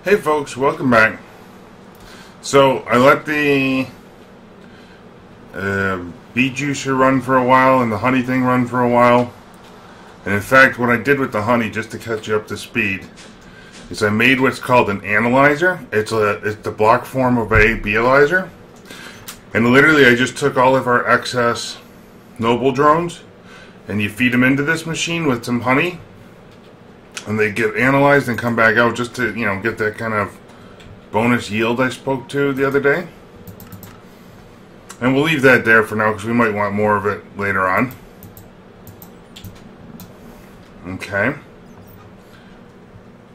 Hey folks, welcome back. So I let the bee juicer run for a while and the honey thing run for a while. And in fact, what I did with the honey, just to catch you up to speed, is I made what's called an analyzer. It's the block form of a beealyzer. And literally I just took all of our excess noble drones and you feed them into this machine with some honey. And they get analyzed and come back out just to, get that kind of bonus yield I spoke to the other day. And we'll leave that there for now because we might want more of it later on. Okay.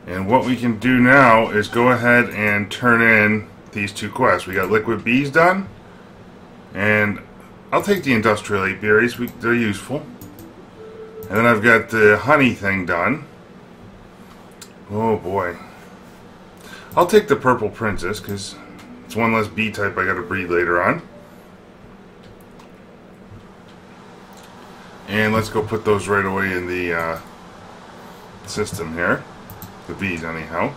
And what we can do now is go ahead and turn in these two quests. We got liquid bees done. And I'll take the industrial apiaries. They're useful. And then I've got the honey thing done. Oh boy. I'll take the purple princess because it's one less bee type I gotta breed later on. And let's go put those right away in the system here. The bees anyhow.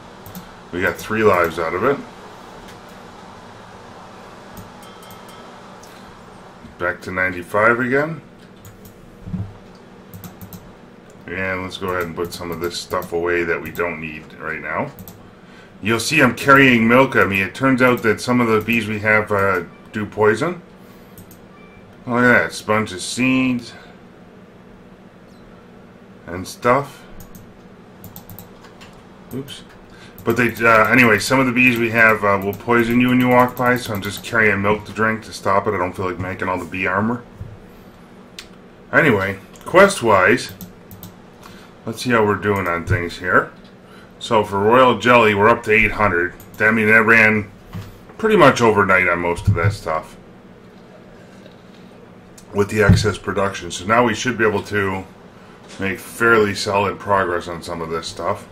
We got 3 lives out of it. Back to 95 again. And let's go ahead and put some of this stuff away that we don't need right now. You'll see I'm carrying milk on me. It turns out that some of the bees we have do poison. Look at that. Sponge of seeds and stuff. Oops. But they, anyway, some of the bees we have will poison you when you walk by, so I'm just carrying milk to drink to stop it. I don't feel like making all the bee armor. Anyway, quest-wise, let's see how we're doing on things here. So for royal jelly, we're up to 800. I mean, that ran pretty much overnight on most of that stuff with the excess production. So now we should be able to make fairly solid progress on some of this stuff.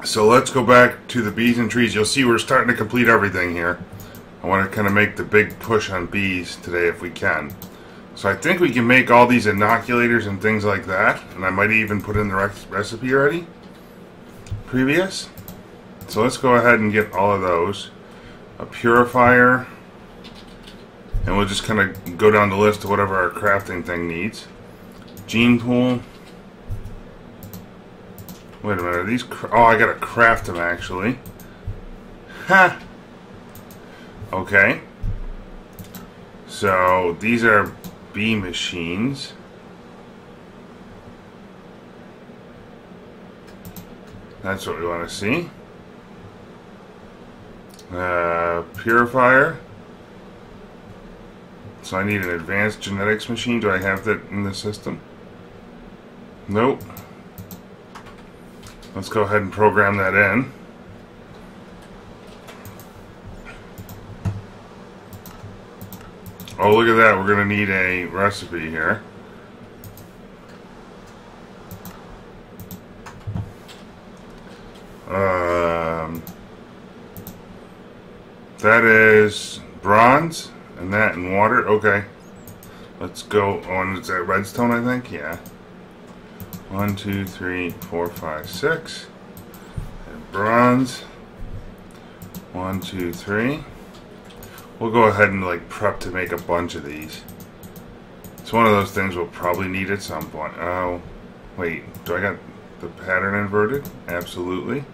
So let's go back to the bees and trees. You'll see we're starting to complete everything here. I want to kind of make the big push on bees today if we can. So I think we can make all these inoculators and things like that. And I might even put in the recipe already. Previous. So let's go ahead and get all of those. A purifier. And we'll just kind of go down the list of whatever our crafting thing needs. Gene pool. Wait a minute, are these... Oh, I gotta craft them actually. Ha! Okay. So these are bee machines. That's what we want to see. Purifier. So I need an advanced genetics machine. Do I have that in the system? Nope. Let's go ahead and program that in. Oh, look at that. We're going to need a recipe here. That is bronze and that in water. Okay. Let's go on. Is that redstone, I think? Yeah. 1, 2, 3, 4, 5, 6. And bronze. 1, 2, 3. We'll go ahead and prep to make a bunch of these. It's one of those things we'll probably need at some point. Oh, wait. Do I got the pattern inverted? Absolutely.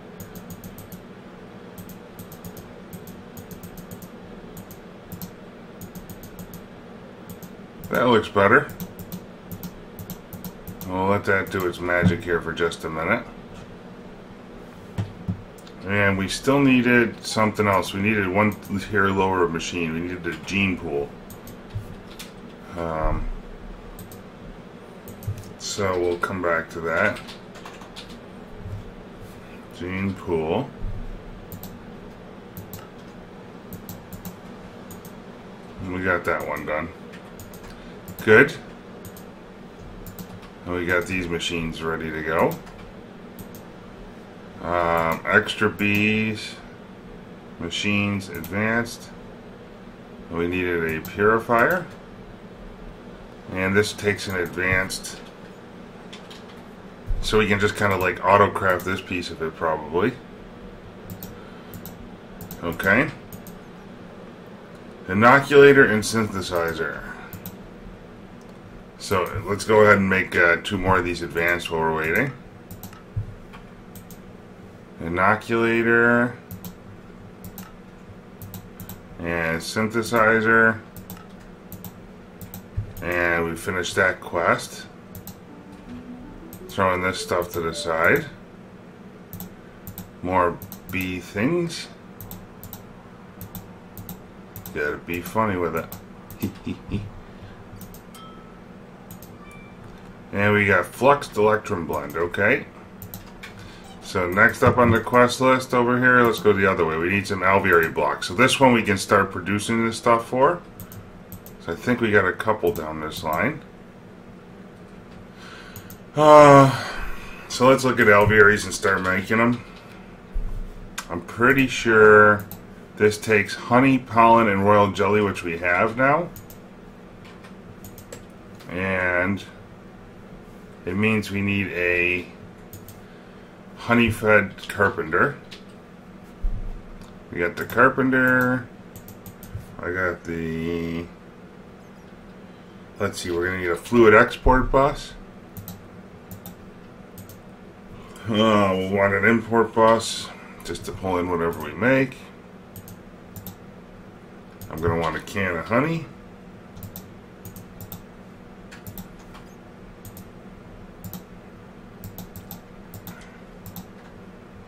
That looks better. We'll let that do its magic here for just a minute. And we still needed something else. We needed one here lower machine. We needed a gene pool. So we'll come back to that. Gene pool. And we got that one done. Good. And we got these machines ready to go. Extra bees, machines, advanced. And we needed a purifier. And this takes an advanced, so we can just kind of like auto craft this piece of it probably. Okay. Inoculator and synthesizer. So let's go ahead and make 2 more of these advanced while we're waiting. Inoculator and synthesizer. And we finished that quest. Throwing this stuff to the side. More bee things. Gotta be funny with it. And we got Fluxed Electrum Blend, okay. So next up on the quest list over here, let's go the other way. We need some alveoli blocks. So this one we can start producing this stuff for. So I think we got a couple down this line. So let's look at alveolis and start making them. I'm pretty sure this takes honey, pollen, and royal jelly, which we have now. And it means we need a honey-fed carpenter. We got the carpenter. I got the... Let's see, we're going to need a fluid export bus. We'll want an import bus just to pull in whatever we make. I'm going to want a can of honey.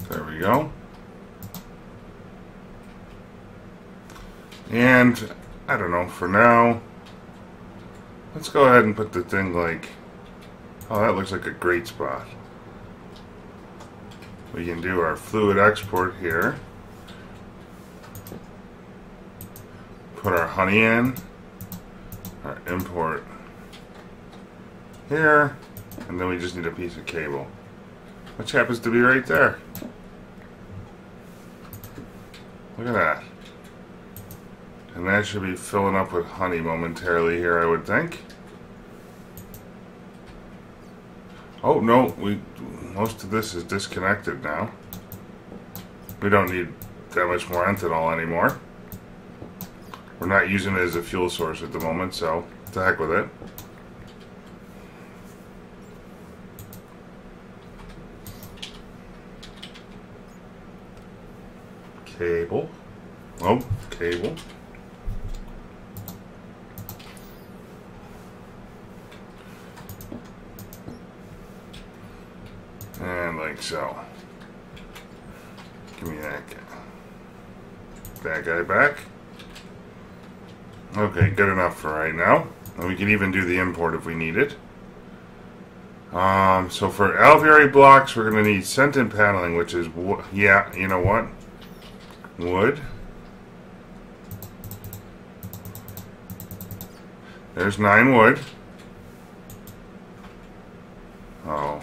There we go. And, I don't know, for now, let's go ahead and put the thing like, oh, that looks like a great spot. We can do our fluid export here. Put our honey in, our import here, and then we just need a piece of cable, which happens to be right there. Look at that. And that should be filling up with honey momentarily here, I would think. Oh no, most of this is disconnected now. We don't need that much more ethanol anymore. We're not using it as a fuel source at the moment, so to heck with it. Cable. Oh, cable. And like so. Give me that guy. That guy back. Okay, good enough for right now. And we can even do the import if we need it. So for alveoli blocks, we're going to need scented paneling, which is, yeah, you know what? Wood. There's 9 wood. Oh.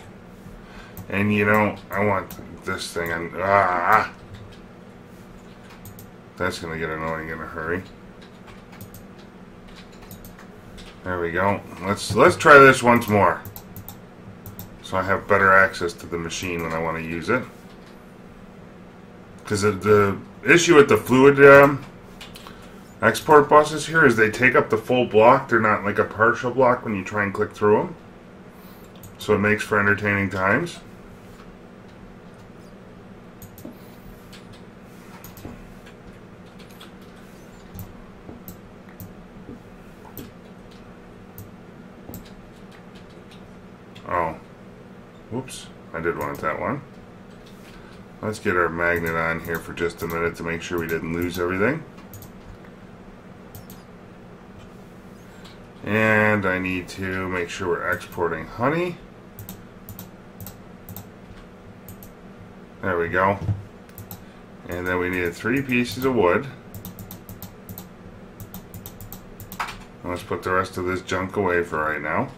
And you know, I want this thing on. That's going to get annoying in a hurry. There we go. Let's try this once more, so I have better access to the machine when I want to use it. Because the issue with the fluid export buses here is they take up the full block. They're not like a partial block when you try and click through them. So it makes for entertaining times. Oh, whoops, I did want that one. Let's get our magnet on here for just a minute to make sure we didn't lose everything. And I need to make sure we're exporting honey. There we go. And then we needed 3 pieces of wood. And let's put the rest of this junk away for right now.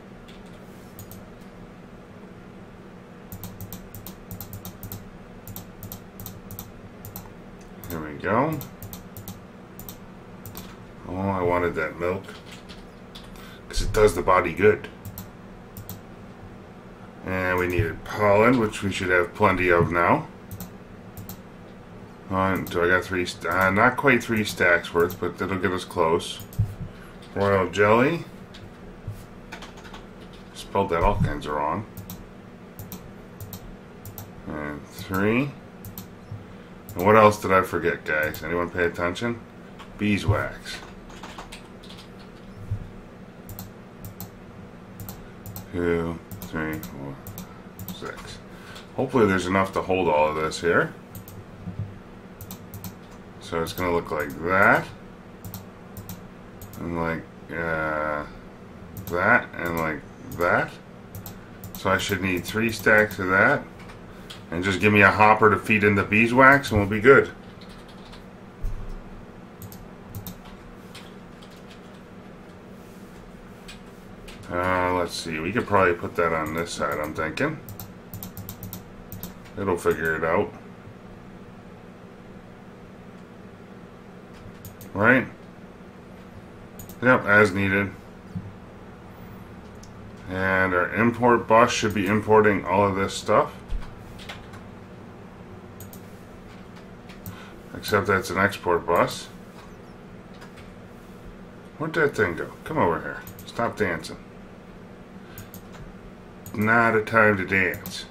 There we go. Oh, I wanted that milk, because it does the body good. And we needed pollen, which we should have plenty of now. Do I got three? Not quite 3 stacks worth, but that'll get us close. Royal jelly. Spelled that all kinds of wrong. And 3. And what else did I forget, guys? Anyone pay attention? Beeswax. 2, 3, 4, 6. Hopefully there's enough to hold all of this here. So it's going to look like that. And like that. And like that. So I should need 3 stacks of that. And just give me a hopper to feed in the beeswax and we'll be good. Let's see, we could probably put that on this side, I'm thinking. It'll figure it out. Right? Yep, as needed. And our import bus should be importing all of this stuff. Except that's an export bus. Where'd that thing go? Come over here. Stop dancing. Not a time to dance.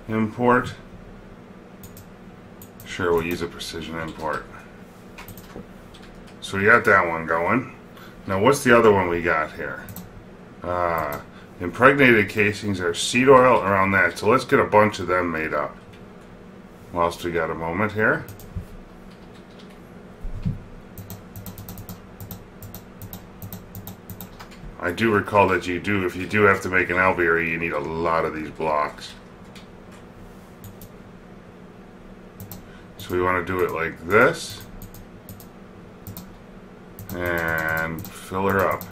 Import. Sure, we'll use a precision import. So we got that one going. Now what's the other one we got here? Impregnated casings are seed oil around that. So let's get a bunch of them made up. Whilst we got a moment here. I do recall that if you do have to make an alveary, you need a lot of these blocks. So we want to do it like this. And fill her up.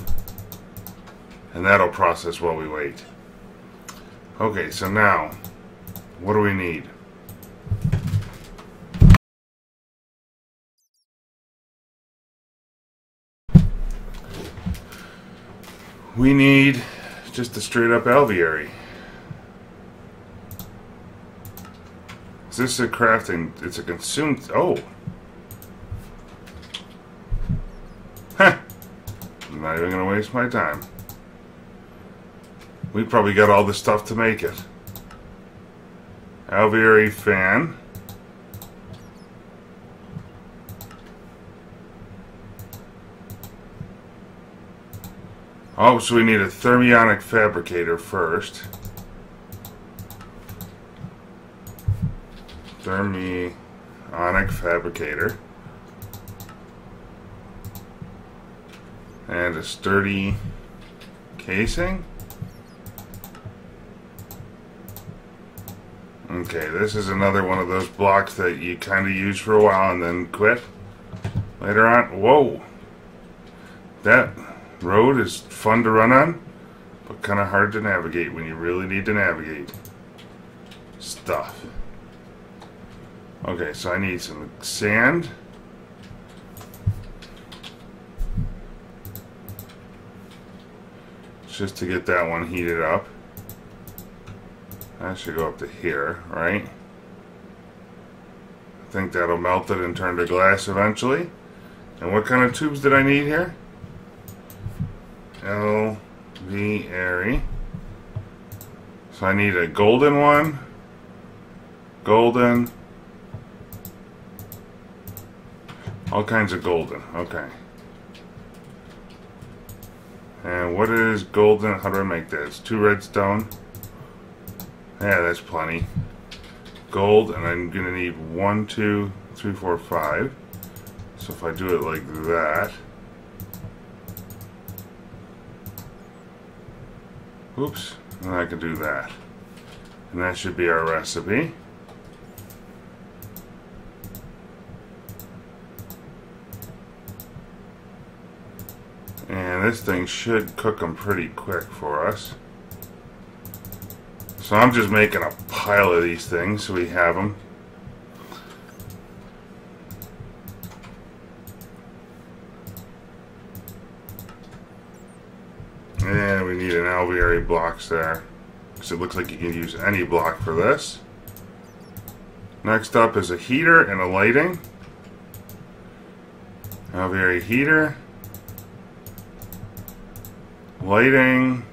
And that'll process while we wait. Okay, so now, what do we need? We need just a straight up alveary. Is this a crafting? It's a consumed. Oh! Huh! I'm not even gonna waste my time. We probably got all the stuff to make it. Alveary fan. Oh, so we need a thermionic fabricator first. Thermionic fabricator. And a sturdy casing. Okay, this is another one of those blocks that you kind of use for a while and then quit later on. Whoa! That road is fun to run on, but kind of hard to navigate when you really need to navigate stuff. Okay, so I need some sand. Just to get that one heated up. That should go up to here, right? I think that'll melt it and turn to glass eventually. And what kind of tubes did I need here? Alveary. So I need a golden one. Golden. All kinds of golden. Okay. And what is golden? How do I make this? 2 redstone. Yeah, that's plenty. Gold, and I'm gonna need 1, 2, 3, 4, 5. So if I do it like that. Oops, and I can do that. And that should be our recipe. And this thing should cook them pretty quick for us. So I'm just making a pile of these things so we have them. And we need an alveary blocks there, because it looks like you can use any block for this. Next up is a heater and a lighting. Alveary heater. Lighting.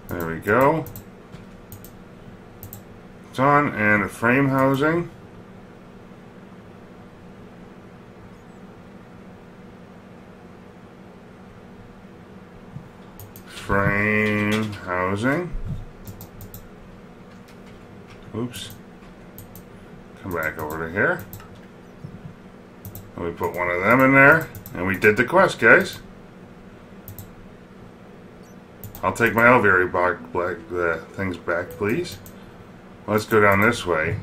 There we go. Done. And a frame housing. Frame housing. Oops. Come back over to here. And we put one of them in there. And we did the quest, guys. I'll take my alveary things back, please. Let's go down this way.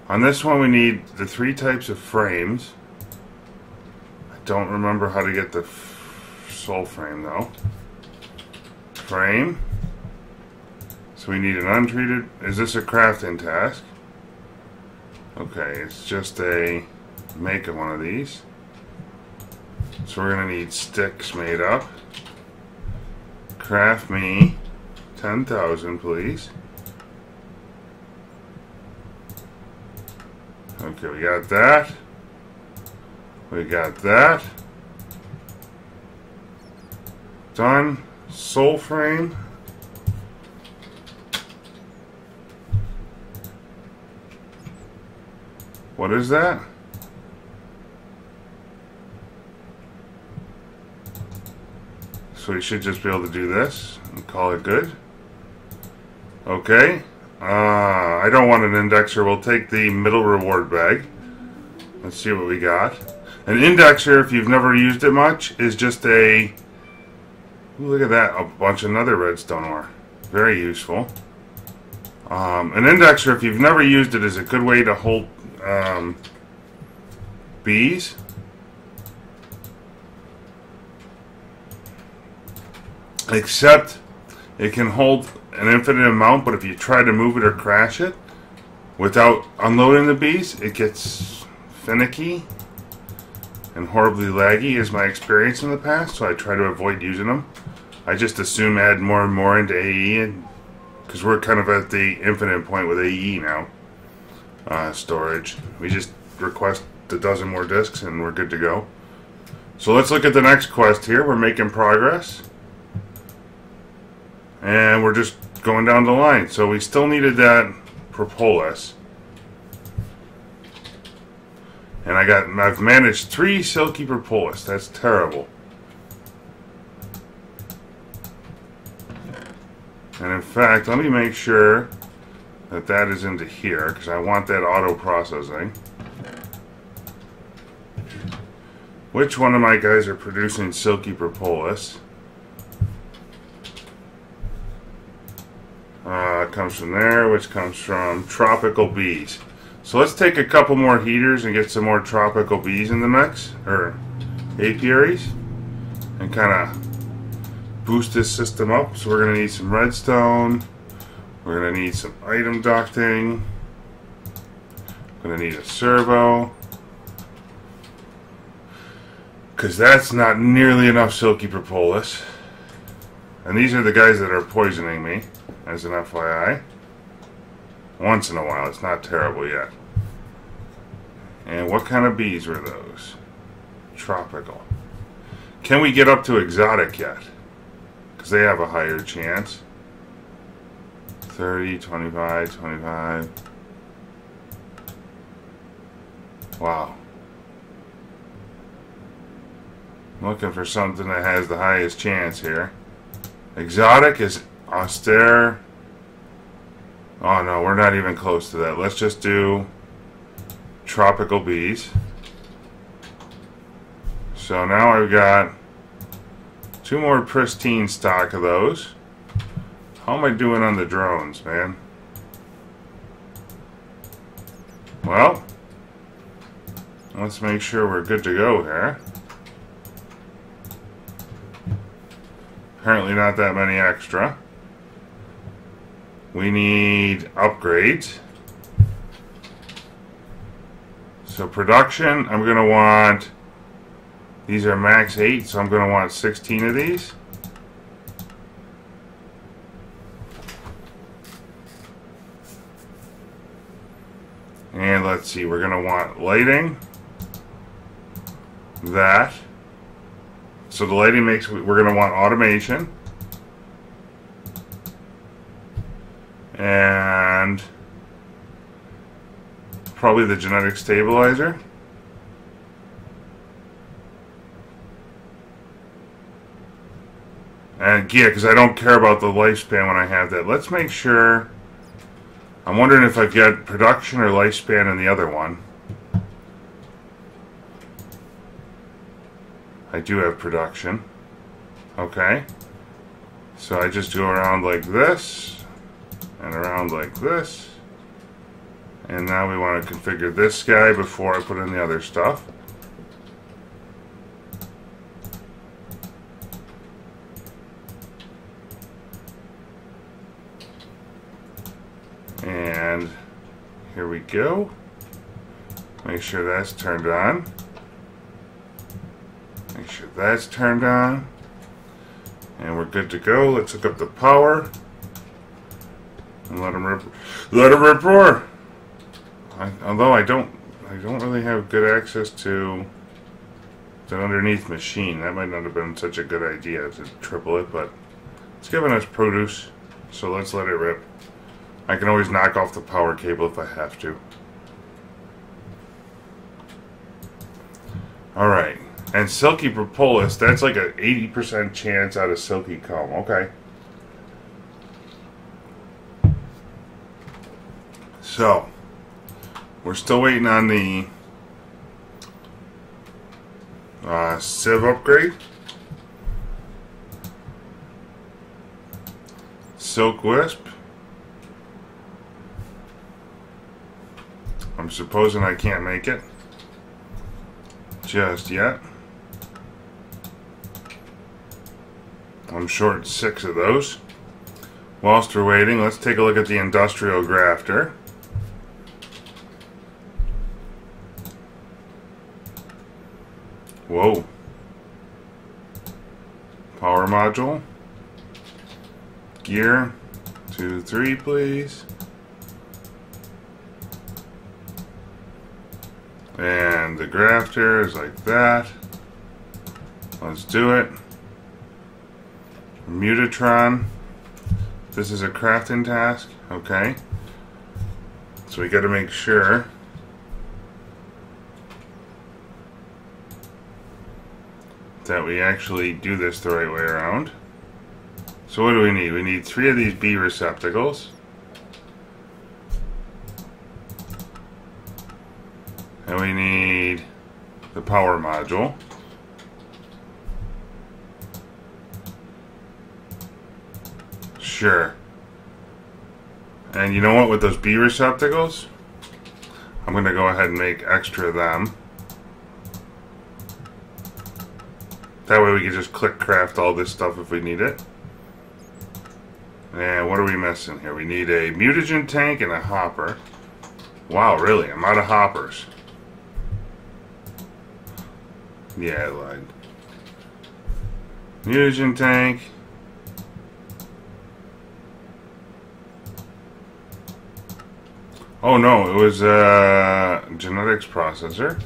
On this one we need the 3 types of frames. I don't remember how to get the soul frame though. Frame. So we need an untreated. Is this a crafting task? Okay, it's just a make of one of these. So we're gonna need sticks made up. Craft me 10,000, please. Okay, we got that. We got that. Done. Soul frame. What is that? So we should just be able to do this and call it good. Okay. I don't want an indexer. We'll take the middle reward bag. Let's see what we got. An indexer, if you've never used it much, is just a... Ooh, look at that. A bunch of another redstone ore. Very useful. An indexer, if you've never used it, is a good way to hold bees. Except it can hold an infinite amount, but if you try to move it or crash it without unloading the bees, it gets finicky and horribly laggy, is my experience in the past, so I try to avoid using them. I just assume add more and more into AE, because we're kind of at the infinite point with AE now. Storage. We just request a dozen more discs and we're good to go. So let's look at the next quest here. We're making progress. And we're just going down the line. So we still needed that propolis. And I've managed 3 silky propolis. That's terrible. And in fact, let me make sure that that is into here, because I want that auto processing. Which one of my guys are producing silky propolis? Comes from there, which comes from tropical bees. So let's take a couple more heaters and get some more tropical bees in the mix, or apiaries, and kind of boost this system up. So we're going to need some redstone. We're going to need some item ducting. Going to need a servo, because that's not nearly enough silky propolis. And these are the guys that are poisoning me, as an FYI. Once in a while, it's not terrible yet. And what kind of bees were those? Tropical. Can we get up to exotic yet? Because they have a higher chance. 30, 25, 25. Wow. I'm looking for something that has the highest chance here. Exotic is austere. Oh no, we're not even close to that. Let's just do tropical bees. So now I've got 2 more pristine stock of those. How am I doing on the drones, man? Well, let's make sure we're good to go here. Apparently not that many extra. We need upgrades. So production, I'm going to want, these are max 8, so I'm going to want 16 of these. And let's see, we're going to want lighting. That. So the lighting makes, we're going to want automation. And probably the genetic stabilizer. And yeah, because I don't care about the lifespan when I have that. Let's make sure. I'm wondering if I've got production or lifespan in the other one. I do have production. Okay. So I just go around like this and around like this. And now we want to configure this guy before I put in the other stuff. And here we go. Make sure that's turned on. Make sure that's turned on. And we're good to go. Let's hook up the power. And let them rip roar. Although I don't really have good access to an underneath machine. That might not have been such a good idea to triple it, but it's giving us produce. So let's let it rip. I can always knock off the power cable if I have to. Alright. And Silky Propolis, that's like an 80% chance out of Silky Comb. Okay. So, we're still waiting on the sieve upgrade. Silk Wisp. I'm supposing I can't make it just yet. I'm short 6 of those. Whilst we're waiting, let's take a look at the industrial grafter. Whoa. Power module. Gear. 2, 3, please. And the grafter is like that. Let's do it. Mutatron. This is a crafting task. Okay. So we got to make sure that we actually do this the right way around. So what do we need? We need 3 of these bee receptacles. And we need the power module. Sure. And you know what, with those bee receptacles, I'm going to go ahead and make extra of them. That way we can just click craft all this stuff if we need it. And what are we missing here? We need a mutagen tank and a hopper. Wow, really? I'm out of hoppers. Yeah, I lied. Mutagen tank. Oh no, it was a genetics processor.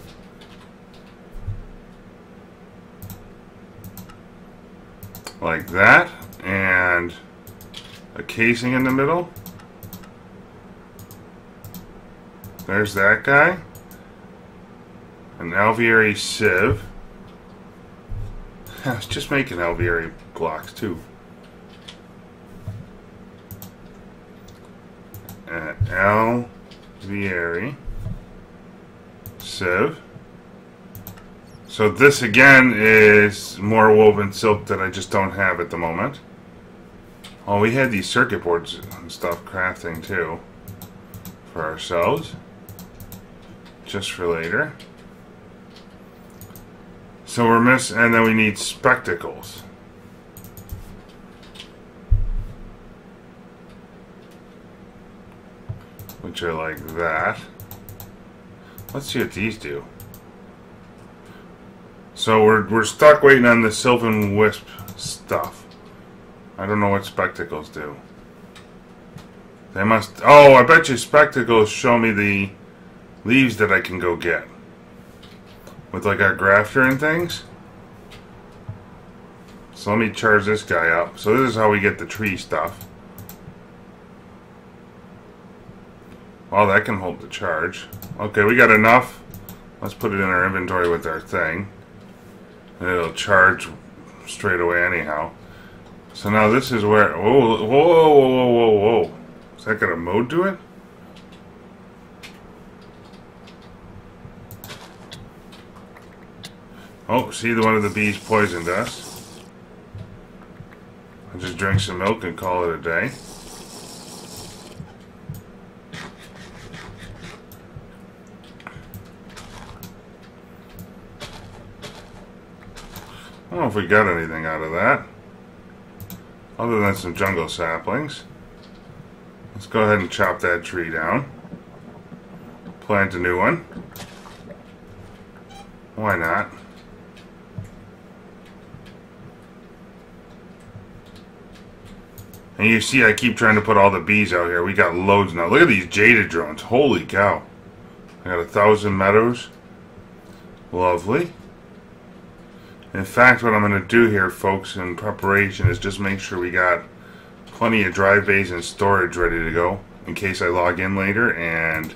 Like that. And a casing in the middle. There's that guy. An alveary sieve. I was just making alveary blocks too. Alveary sieve. So this again is more woven silk that I just don't have at the moment. Oh, we had these circuit boards and stuff crafting too for ourselves, just for later. So we're missing, and then we need spectacles. Which are like that. Let's see what these do. So we're stuck waiting on the Sylvan Wisp stuff. I don't know what spectacles do. They must. Oh, I bet you spectacles show me the leaves that I can go get. With like our grafter and things. So let me charge this guy up. So this is how we get the tree stuff. Well, that can hold the charge. Okay, we got enough. Let's put it in our inventory with our thing. And it'll charge straight away anyhow. So now this is where... Whoa, whoa, whoa, whoa, whoa, whoa. Is that got a mode to it? Oh, see, one of the bees poisoned us. I'll just drink some milk and call it a day. I don't know if we got anything out of that. Other than some jungle saplings. Let's go ahead and chop that tree down. Plant a new one. Why not? And you see I keep trying to put all the bees out here. We got loads now. Look at these jaded drones. Holy cow. I got 1,000 meadows. Lovely. In fact, what I'm going to do here, folks, in preparation is just make sure we got plenty of drive bays and storage ready to go in case I log in later and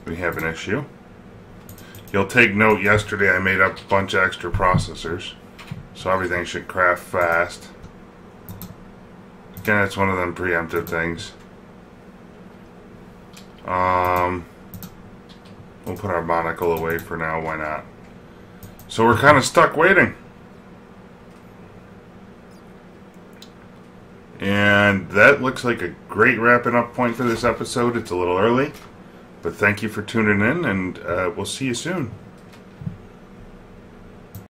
we have an issue. You'll take note, yesterday I made up a bunch of extra processors, so everything should craft fast. Again, it's one of them preemptive things. We'll put our monocle away for now, why not? So we're kind of stuck waiting. And that looks like a great wrapping up point for this episode. It's a little early, but thank you for tuning in, and we'll see you soon.